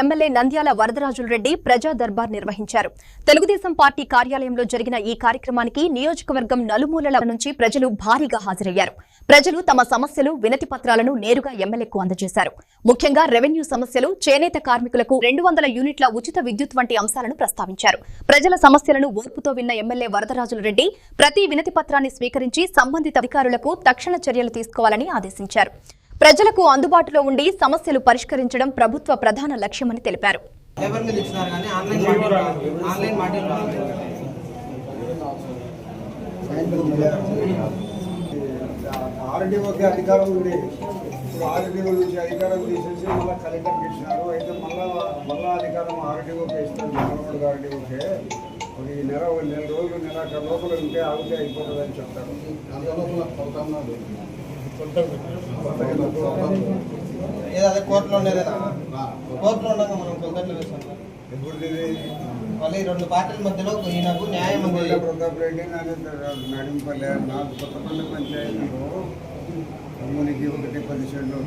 MLA Nandyal వరదరాజుల Reddy ప్రజా దర్బార్ నిర్వహించారు. Telugu Desam party కార్యాలయంలో జరిగిన ఈ కార్యక్రమానికి నియోజకవర్గం నలుమూలల నుంచి ప్రజలు భారీగా హాజరయ్యారు. ప్రజలు తమ సమస్యలు, వినతి పత్రాలను నేరుగా ఎమ్మెల్యేకు అందజేశారు. ముఖ్యంగా రెవెన్యూ సమస్యలు, చేనేత కార్మికులకు 200 యూనిట్ల ఉచిత విద్యుత్ వంటి అంశాలను ప్రస్తావించారు. ప్రజల సమస్యలను ఓర్పుతో విన్న ఎమ్మెల్యే వరదరాజుల రెడ్డి ప్రతి వినతి పత్రాన్ని స్వీకరించి సంబంధిత అధికారులకు తక్షణ చర్యలు తీసుకోవాలని ఆదేశించారు. ప్రజలకు అందుబాటులో ఉండి సమస్యలు పరిష్కరించడం ప్రభుత్వ ప్రధాన లక్ష్యమని తెలిపారు. ఆర్డీఓకి అధికారం ఉంది. ఇప్పుడు ఆర్డీఓ నుంచి అధికారం తీసేసి మళ్ళీ కలెక్టర్కి ఇచ్చినారు. అయితే మళ్ళా అధికారం ఆర్డీఓకి ఇస్తారు. మనోడు ఆర్డీఓకే ఈ నెల రోజులు నెల లోపల ఉంటే ఆగితే అయిపోతుందని చెప్తారు. ఏదైతే కోర్టులో ఉండేదేనా? కోర్టులో ఉండగా మనం కొలతట్లు వేస్తాం. మళ్ళీ 2 పార్టీల మధ్యలో ఈయనకు న్యాయం ఉంది. ప్రతాప్ రెడ్డి నడింపల్లె నాకు కొత్తపల్లి పంచాయతీలో మనకి 1 10 సెంట్లు